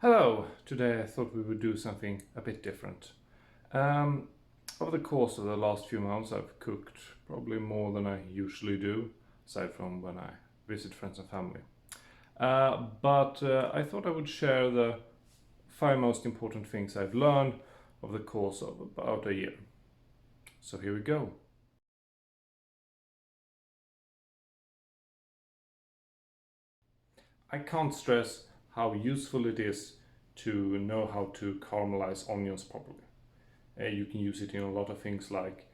Hello! Today I thought we would do something a bit different. Um, Over the course of the last few months I've cooked probably more than I usually do, aside from when I visit friends and family. But I thought I would share the 5 most important things I've learned over the course of about a year. So here we go. I can't stress how useful it is to know how to caramelize onions properly. You can use it in a lot of things like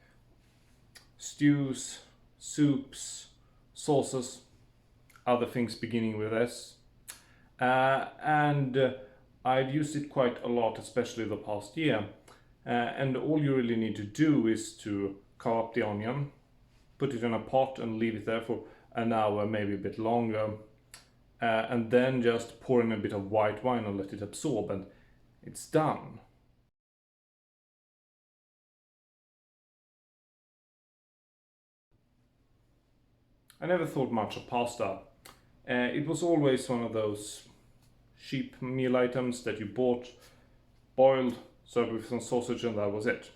stews, soups, sauces, other things beginning with S. And I've used it quite a lot, especially the past year. And all you really need to do is to carve up the onion, put it in a pot and leave it there for an hour, maybe a bit longer. And then just pour in a bit of white wine and let it absorb, and it's done. I never thought much of pasta. It was always one of those cheap meal items that you bought, boiled, served with some sausage, and that was it.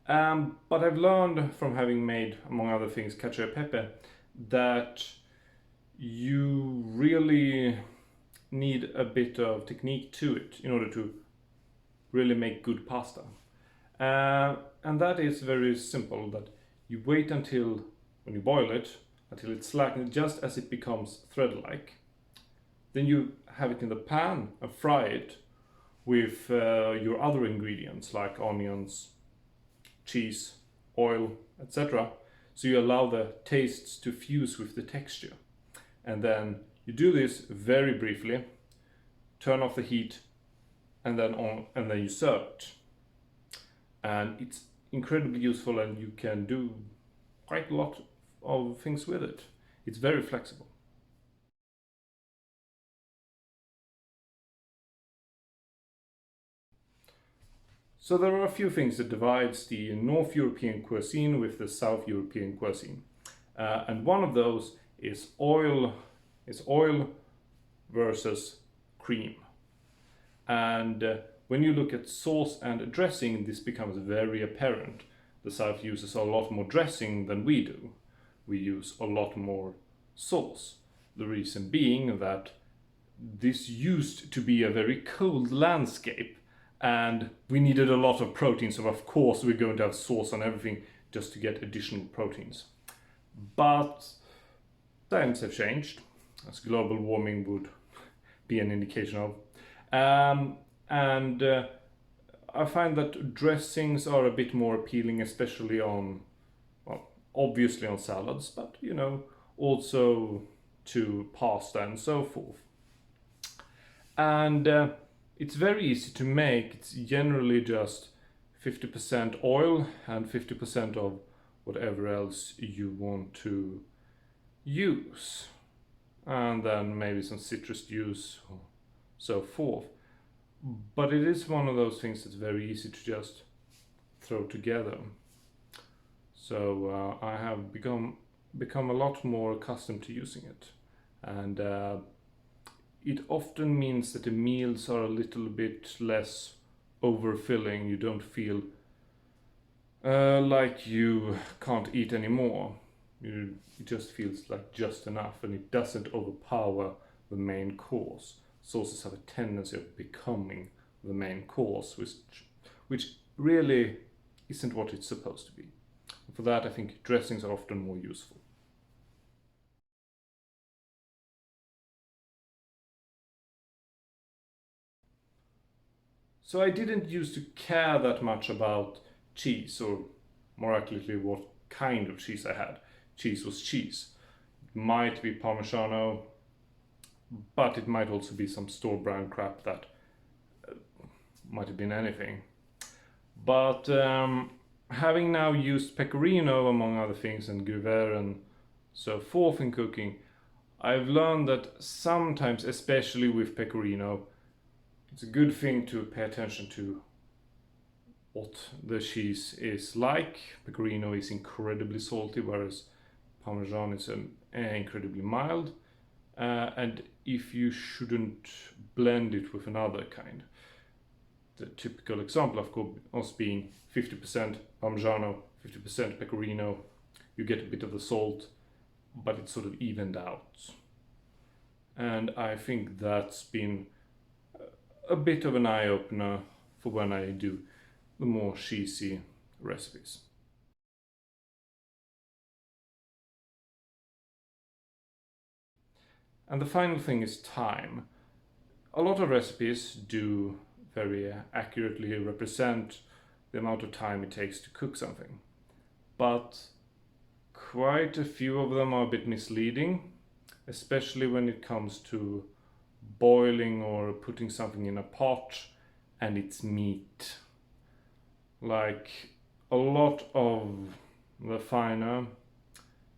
But I've learned from having made, among other things, cacio e pepe, that you really need a bit of technique to it in order to really make good pasta. And that is very simple, that you wait until, when you boil it, until it's slack, just as it becomes thread-like. Then you have it in the pan and fry it with your other ingredients like onions, cheese, oil, etc. So you allow the tastes to fuse with the texture. And then you do this very briefly, turn off the heat, and then you serve it. And it's incredibly useful, and you can do quite a lot of things with it. It's very flexible. So there are a few things that divides the North European cuisine with the South European cuisine. And one of those is oil versus cream. And when you look at sauce and dressing, this becomes very apparent. The South uses a lot more dressing than we do. We use a lot more sauce. The reason being that this used to be a very cold landscape, and we needed a lot of protein, so of course we're going to have sauce on everything just to get additional proteins. But times have changed, as global warming would be an indication of. And I find that dressings are a bit more appealing, especially on, well, obviously on salads, but also to pasta and so forth. And it's very easy to make. It's generally just 50% oil and 50% of whatever else you want to use. And then maybe some citrus juice or so forth. But it is one of those things that's very easy to just throw together. So I have become a lot more accustomed to using it. And it often means that the meals are a little bit less overfilling. You don't feel like you can't eat anymore. It just feels like just enough, and it doesn't overpower the main course. Sauces have a tendency of becoming the main course, which really isn't what it's supposed to be. And for that, I think dressings are often more useful. So I didn't used to care that much about cheese, or more accurately, what kind of cheese I had. Cheese was cheese. It might be Parmigiano, but it might also be some store brand crap that might have been anything. But having now used pecorino among other things, and Gruyere and so forth in cooking, I've learned that sometimes, especially with pecorino, it's a good thing to pay attention to what the cheese is like. Pecorino is incredibly salty, whereas Parmesan is incredibly mild. and if you shouldn't blend it with another kind. The typical example, of course, being 50% Parmigiano, 50% Pecorino. You get a bit of the salt, but it's sort of evened out. And I think that's been a bit of an eye-opener for when I do the more cheesy recipes. And the final thing is time. A lot of recipes do very accurately represent the amount of time it takes to cook something, but quite a few of them are a bit misleading, especially when it comes to boiling or putting something in a pot and it's meat. Like a lot of the finer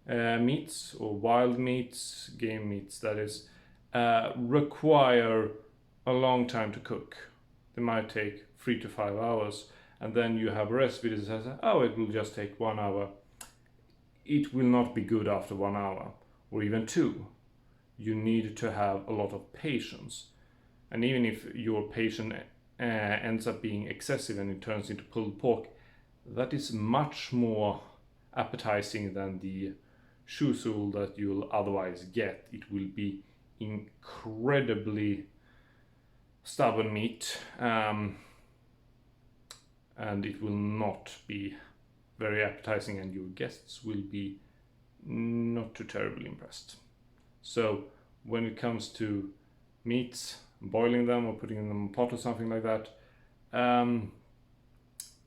meats, or wild meats, game meats that is, require a long time to cook. They might take 3 to 5 hours, and then you have a recipe that says, oh, it will just take 1 hour. It will not be good after 1 hour, or even 2. You need to have a lot of patience. And even if your patience ends up being excessive and it turns into pulled pork, that is much more appetizing than the shoesul that you'll otherwise get. It will be incredibly stubborn meat, and it will not be very appetizing, and your guests will be not too terribly impressed. So when it comes to meats, boiling them or putting them in a pot or something like that,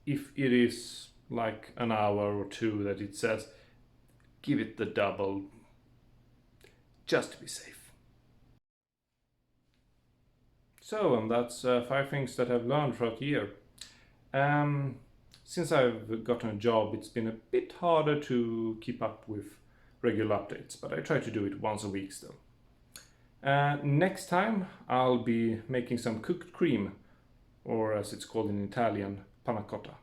if it is like an hour or 2 that it says, give it the double, just to be safe. So, and that's 5 things that I've learned throughout the year. Since I've gotten a job, it's been a bit harder to keep up with regular updates, but I try to do it once a week still. Next time I'll be making some cooked cream, or as it's called in Italian, panna cotta.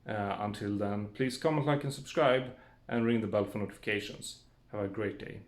Until then, please comment, like and subscribe, and ring the bell for notifications. Have a great day.